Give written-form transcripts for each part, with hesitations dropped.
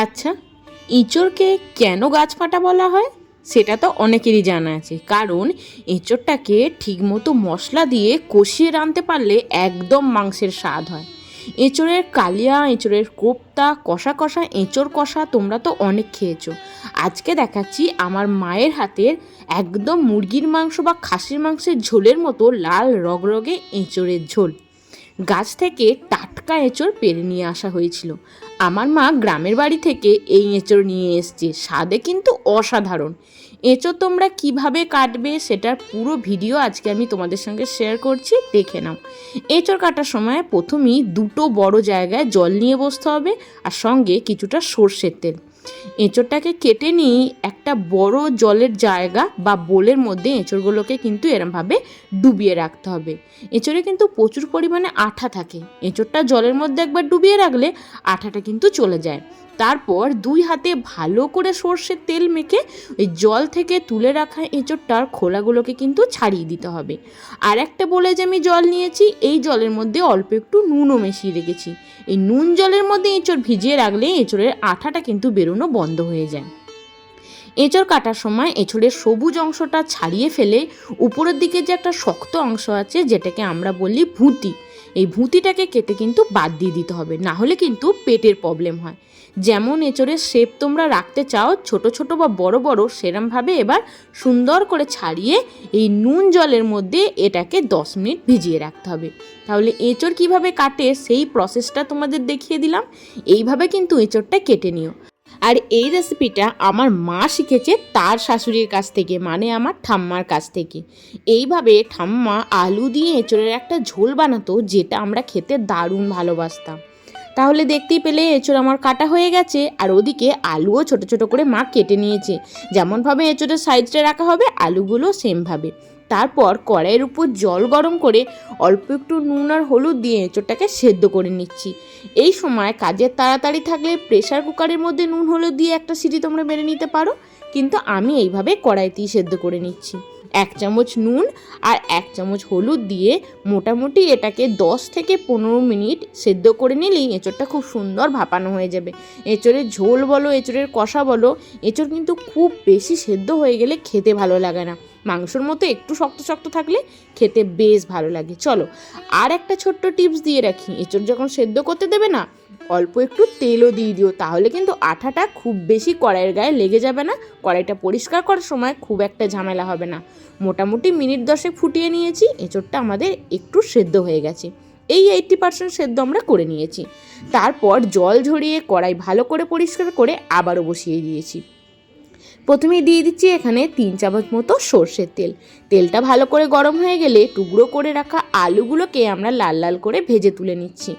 আচ্ছা, এঁচোড়কে কেন গাছপাটা বলা হয় সেটা তো অনেকেরই জানা আছে। কারণ এঁচোড়টাকে ঠিকমতো মশলা দিয়ে কষিয়ে রাঁধতে পারলে একদম মাংসের স্বাদ হয়। এঁচোড়ের কালিয়া, এঁচোড়ের কোপ্তা, কষা কষা এঁচোড় কষা তোমরা তো অনেক খেয়েছো। আজকে দেখাচ্ছি আমার মায়ের হাতের একদম মুরগির মাংস বা খাসির মাংসের ঝোলের মতো লাল রগরগে এঁচোড়ের ঝোল। গাছ থেকে টাটকা এঁচোড় পেড়ে নিয়ে আসা হয়েছিল। আমার মা গ্রামের বাড়ি থেকে এই এঁচোড় নিয়ে এসছে, স্বাদে কিন্তু অসাধারণ। এঁচোড় তোমরা কিভাবে কাটবে সেটার পুরো ভিডিও আজকে আমি তোমাদের সঙ্গে শেয়ার করছি, দেখে নাও। এঁচোড় কাটার সময় প্রথমেই দুটো বড় জায়গায় জল নিয়ে বসতে হবে, আর সঙ্গে কিছুটা সর্ষের তেল। এঁচোড়টাকে কেটে নিয়ে একটা বড় জলের জায়গা বা বোলের মধ্যে এঁচোড়গুলোকে কিন্তু এরমভাবে ডুবিয়ে রাখতে হবে। এঁচোড়ে কিন্তু প্রচুর পরিমাণে আঠা থাকে, এঁচোড়টা জলের মধ্যে একবার ডুবিয়ে রাখলে আঠাটা কিন্তু চলে যায়। তারপর দুই হাতে ভালো করে সর্ষের তেল মেখে ওই জল থেকে তুলে রাখা এঁচোড়টার খোলাগুলোকে কিন্তু ছাড়িয়ে দিতে হবে। আর একটা বলে যে আমি জল নিয়েছি, এই জলের মধ্যে অল্প একটু নুনও মিশিয়ে রেখেছি। এই নুন জলের মধ্যে এঁচোড় ভিজিয়ে রাখলে এঁচোড়ের আঠাটা কিন্তু বেরোনো বন্ধ হয়ে যায়। এঁচোড় কাটার সময় এঁচোড়ের সবুজ অংশটা ছাড়িয়ে ফেলে উপরের দিকে যে একটা শক্ত অংশ আছে যেটাকে আমরা বলি ভুঁতি, এই ভুঁতিটাকে কেটে কিন্তু বাদ দিয়ে দিতে হবে, না হলে কিন্তু পেটের প্রবলেম হয়। যেমন এঁচোড়ের শেপ তোমরা রাখতে চাও, ছোট ছোট বা বড় বড়, সেরমভাবে এবার সুন্দর করে ছাড়িয়ে এই নুন জলের মধ্যে এটাকে 10 মিনিট ভিজিয়ে রাখতে হবে। তাহলে এঁচোড় কিভাবে কাটে সেই প্রসেসটা তোমাদের দেখিয়ে দিলাম। এইভাবে কিন্তু এঁচোড়টা কেটে নিও। আর এই রেসিপিটা আমার মা শিখেছে তার শাশুড়ির কাছ থেকে, মানে আমার ঠাম্মার কাছ থেকে। এইভাবে ঠাম্মা আলু দিয়ে এঁচোড়ের একটা ঝোল বানাতো, যেটা আমরা খেতে দারুণ ভালোবাসতাম। তাহলে দেখতেই পেলে এঁচোড় আমার কাটা হয়ে গেছে, আর ওদিকে আলুও ছোট ছোট করে মা কেটে নিয়েছে। যেমনভাবে এঁচোড়ের সাইজটা রাখা হবে আলুগুলো সেমভাবে। তারপর কড়াইয়ের উপর জল গরম করে অল্প একটু নুন আর হলুদ দিয়ে এঁচোড়টাকে সেদ্ধ করে নিচ্ছি। এই সময় কাজের তাড়াতাড়ি থাকলে প্রেসার কুকারের মধ্যে নুন হলুদ দিয়ে একটা সিটি তোমরা মেরে নিতে পারো, কিন্তু আমি এইভাবে কড়াইতেই সেদ্ধ করে নিচ্ছি। 1 চামচ নুন আর 1 চামচ হলুদ দিয়ে মোটামুটি এটাকে 10 থেকে 15 মিনিট সেদ্ধ করে নিলেই এঁচোড়টা খুব সুন্দর ভাপানো হয়ে যাবে। এঁচোড়ের ঝোল বলো, এঁচোড়ের কষা বলো, এঁচোড় কিন্তু খুব বেশি সেদ্ধ হয়ে গেলে খেতে ভালো লাগে না। মাংসর মতো একটু শক্ত শক্ত থাকলে খেতে বেশ ভালো লাগে। চলো আর একটা ছোট্ট টিপস দিয়ে রাখি, এঁচোড় যখন সেদ্ধ করতে দেবে না, অল্প একটু তেলও দিয়ে দিও, তাহলে কিন্তু আঠাটা খুব বেশি কড়াইয়ের গায়ে লেগে যাবে না। কড়াইটা পরিষ্কার করার সময় খুব একটা ঝামেলা হবে না। মোটামুটি মিনিট 10 ফুটিয়ে নিয়েছি, এঁচোড়টা আমাদের একটু সেদ্ধ হয়ে গেছে। এই 80% সেদ্ধ আমরা করে নিয়েছি। তারপর জল ঝরিয়ে কড়াই ভালো করে পরিষ্কার করে আবারও বসিয়ে দিয়েছি। প্রথমেই দিয়ে দিচ্ছি এখানে 3 চামচ মতো সর্ষের তেল। তেলটা ভালো করে গরম হয়ে গেলে টুকরো করে রাখা আলুগুলোকে আমরা লাল লাল করে ভেজে তুলে নিচ্ছি।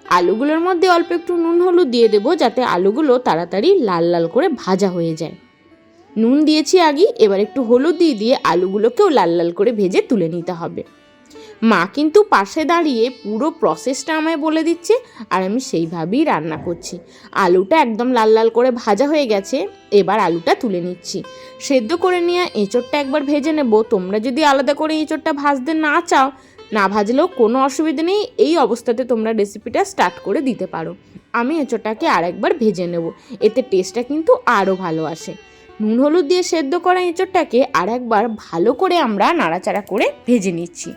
আলুগুলোর মধ্যে অল্প একটু নুন হলুদ দিয়ে দেবো, যাতে আলুগুলো তাড়াতাড়ি লাল লাল করে ভাজা হয়ে যায়। নুন দিয়েছি আগে, এবার একটু হলুদ দিয়ে আলুগুলোকেও লাল লাল করে ভেজে তুলে নিতে হবে। মা কিন্তু পাশে দাঁড়িয়ে পুরো প্রসেসটা আমায় বলে দিচ্ছে, আর আমি সেইভাবেই রান্না করছি। আলুটা একদম লাল লাল করে ভাজা হয়ে গেছে, এবার আলুটা তুলে নিচ্ছি। সেদ্ধ করে নিয়ে এঁচোড়টা একবার ভেজে নেব। তোমরা যদি আলাদা করে এঁচোড়টা ভাজতে না চাও, না ভাজলেও কোনো অসুবিধা নেই, এই অবস্থাতে তোমরা রেসিপিটা স্টার্ট করে দিতে পারো। আমি এঁচোড়টাকে আরেকবার ভেজে নেব, এতে টেস্টটা কিন্তু আরও ভালো আসে। নুন হলুদ দিয়ে সেদ্ধ করা এঁচোড়টাকে আরেকবার ভালো করে আমরা নাড়াচাড়া করে ভেজে নিচ্ছি।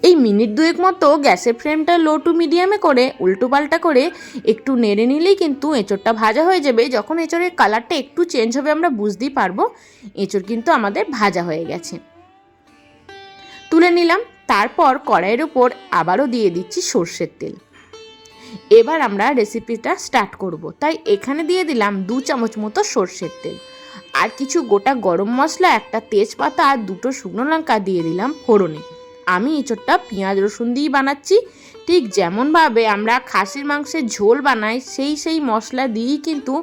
এই মিনিট 2 মতো গ্যাসের ফ্লেমটা লো টু মিডিয়ামে করে উল্টো পাল্টা করে একটু নেড়ে নিলেই কিন্তু এঁচোড়টা ভাজা হয়ে যাবে। যখন এঁচোড়ের কালারটা একটু চেঞ্জ হবে আমরা বুঝতেই পারবো এঁচোড় কিন্তু আমাদের ভাজা হয়ে গেছে। তুলে নিলাম। তারপর কড়াইয়ের উপর আবারও দিয়ে দিচ্ছি সর্ষের তেল। এবার আমরা রেসিপিটা স্টার্ট করব, তাই এখানে দিয়ে দিলাম 2 চামচ মতো সর্ষের তেল। আর কিছু গোটা গরম মশলা, একটা তেজপাতা আর 2টো শুকনো লঙ্কা দিয়ে দিলাম ফোড়নে। আমি এঁচোড়টা পেঁয়াজ রসুন দিয়েই বানাচ্ছি, ঠিক যেমনভাবে আমরা খাসির মাংসের ঝোল বানাই সেই মশলা দিয়েই কিন্তু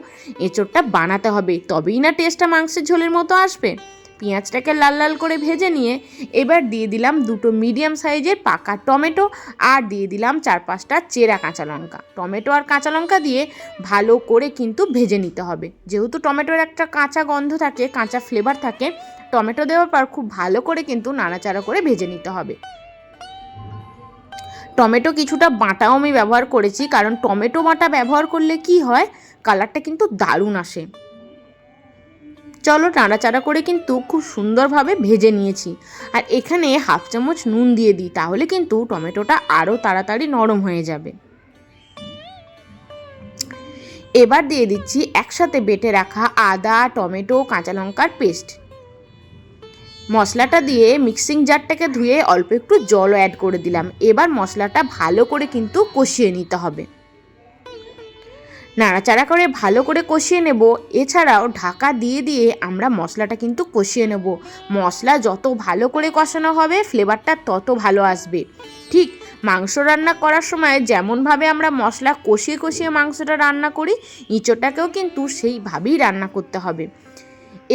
এঁচোড়টা বানাতে হবে, তবেই না টেস্টটা মাংসের ঝোলের মতো আসবে। পেঁয়াজটাকে লাল লাল করে ভেজে নিয়ে এবার দিয়ে দিলাম 2টো মিডিয়াম সাইজের পাকা টমেটো, আর দিয়ে দিলাম 4-5টা চেরা কাঁচা লঙ্কা। টমেটো আর কাঁচা লঙ্কা দিয়ে ভালো করে কিন্তু ভেজে নিতে হবে, যেহেতু টমেটোর একটা কাঁচা গন্ধ থাকে, কাঁচা ফ্লেভার থাকে। টমেটো দেওয়ার পর খুব ভালো করে কিন্তু নাড়াচাড়া করে ভেজে নিতে হবে। টমেটো কিছুটা বাটাও আমি ব্যবহার করেছি, কারণ টমেটো বাটা ব্যবহার করলে কি হয়, কালারটা কিন্তু দারুণ আসে। চলো নাড়াচাড়া করে কিন্তু খুব সুন্দরভাবে ভেজে নিয়েছি। আর এখানে হাফ চামচ নুন দিয়ে দিই, তাহলে কিন্তু টমেটোটা আরও তাড়াতাড়ি নরম হয়ে যাবে। এবার দিয়ে দিচ্ছি একসাথে বেটে রাখা আদা, টমেটো, কাঁচা লঙ্কার পেস্ট। মশলাটা দিয়ে মিক্সিং জারটাকে ধুয়ে অল্প একটু জলও অ্যাড করে দিলাম। এবার মশলাটা ভালো করে কিন্তু কষিয়ে নিতে হবে। নাড়াচাড়া করে ভালো করে কষিয়ে নেব। এছাড়াও ঢাকা দিয়ে দিয়ে আমরা মশলাটা কিন্তু কষিয়ে নেব। মশলা যত ভালো করে কষানো হবে ফ্লেভারটা তত ভালো আসবে। ঠিক মাংস রান্না করার সময় যেমনভাবে আমরা মশলা কষিয়ে কষিয়ে মাংসটা রান্না করি, ইঁচোড়টাকেও কিন্তু সেইভাবেই রান্না করতে হবে।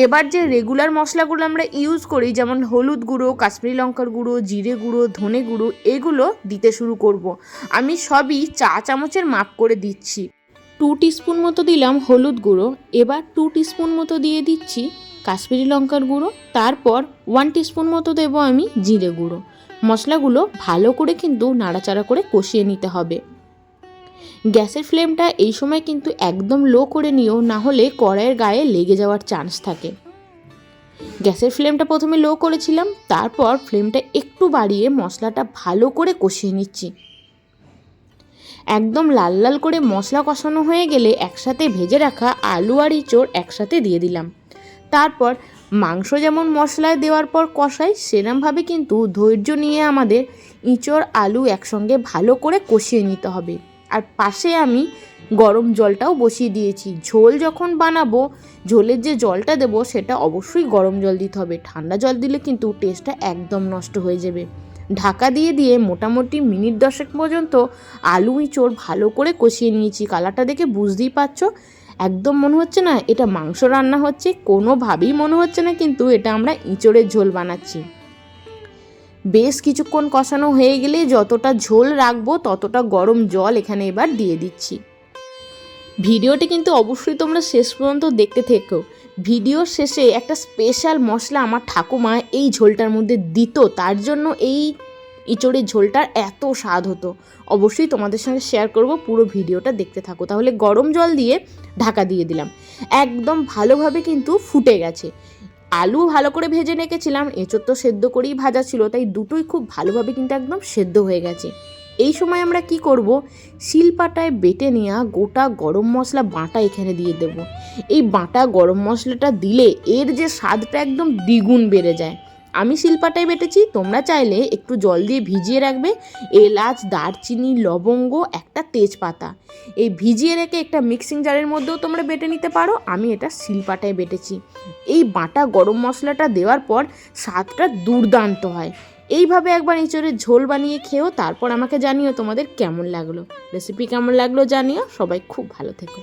এবার যে রেগুলার মশলাগুলো আমরা ইউজ করি, যেমন হলুদ গুঁড়ো, কাশ্মীরি লঙ্কার গুঁড়ো, জিরে গুঁড়ো, ধনে গুঁড়ো, এগুলো দিতে শুরু করব। আমি সবই চা চামচের মাপ করে দিচ্ছি। 2 টিস্পুন মতো দিলাম হলুদ গুঁড়ো, এবার 2 টিস্পুন মতো দিয়ে দিচ্ছি কাশ্মীরি লঙ্কার গুঁড়ো, তারপর 1 টিস্পুন মতো দেবো আমি জিরে গুঁড়ো। মশলাগুলো ভালো করে কিন্তু নাড়াচাড়া করে কষিয়ে নিতে হবে। গ্যাসের ফ্লেমটা এই সময় কিন্তু একদম লো করে নিও, না হলে কড়াইয়ের গায়ে লেগে যাওয়ার চান্স থাকে। গ্যাসের ফ্লেমটা প্রথমে লো করেছিলাম, তারপর ফ্লেমটা একটু বাড়িয়ে মশলাটা ভালো করে কষিয়ে নিচ্ছি। একদম লাল লাল করে মশলা কষানো হয়ে গেলে একসাথে ভেজে রাখা আলু আর ইঁচড় একসাথে দিয়ে দিলাম। তারপর মাংস যেমন মশলায় দেওয়ার পর কষাই, সেরমভাবে কিন্তু ধৈর্য নিয়ে আমাদের ইঁচড় আলু একসঙ্গে ভালো করে কষিয়ে নিতে হবে। আর পাশে আমি গরম জলটাও বসিয়ে দিয়েছি। ঝোল যখন বানাবো, ঝোলের যে জলটা দেবো সেটা অবশ্যই গরম জল দিতে হবে। ঠান্ডা জল দিলে কিন্তু টেস্টটা একদম নষ্ট হয়ে যাবে। ঢাকা দিয়ে দিয়ে মোটামুটি মিনিট 10 পর্যন্ত আলু ইঁচড় ভালো করে কষিয়ে নিয়েছি। কালারটা দেখে বুঝতেই পারছো, একদম মনে হচ্ছে না এটা মাংস রান্না হচ্ছে, কোনোভাবেই মনে হচ্ছে না কিন্তু এটা আমরা ইঁচড়ের ঝোল বানাচ্ছি। বেশ কিছুক্ষণ কষানো হয়ে গেলে যতটা ঝোল রাখবো ততটা গরম জল এখানে এবার দিয়ে দিচ্ছি। ভিডিওটি কিন্তু অবশ্যই তোমরা শেষ পর্যন্ত দেখতে থেকো। ভিডিওর শেষে একটা স্পেশাল মশলা আমার ঠাকুমা এই ঝোলটার মধ্যে দিত, তার জন্য এই ইঁচড়ের ঝোলটার এত স্বাদ হতো। অবশ্যই তোমাদের সঙ্গে শেয়ার করব, পুরো ভিডিওটা দেখতে থাকো। তাহলে গরম জল দিয়ে ঢাকা দিয়ে দিলাম। একদম ভালোভাবে কিন্তু ফুটে গেছে। আলু ভালো করে ভেজে রেখেছিলাম, এঁচড় তো সেদ্ধ করেই ভাজা ছিল, তাই দুটোই খুব ভালোভাবে কিন্তু একদম সেদ্ধ হয়ে গেছে। এই সময় আমরা কি করব, শিলপাটায় বেটে নেওয়া গোটা গরম মশলা বাটা এখানে দিয়ে দেব। এই বাটা গরম মশলাটা দিলে এর যে স্বাদটা একদম দ্বিগুণ বেড়ে যায়। আমি শিলপাটায় বেটেছি, তোমরা চাইলে একটু জল দিয়ে ভিজিয়ে রাখবে। এলাচ, দারচিনি, লবঙ্গ, একটা তেজপাতা এই ভিজিয়ে রেখে একটা মিক্সিং জারের মধ্যেও তোমরা বেটে নিতে পারো। আমি এটা শিলপাটায় বেটেছি। এই বাটা গরম মশলাটা দেওয়ার পর স্বাদটা দুর্দান্ত হয়। এইভাবে একবার এঁচড়ের ঝোল বানিয়ে খেও, তারপর আমাকে জানিও তোমাদের কেমন লাগলো। রেসিপি কেমন লাগলো জানিও। সবাই খুব ভালো থেকো।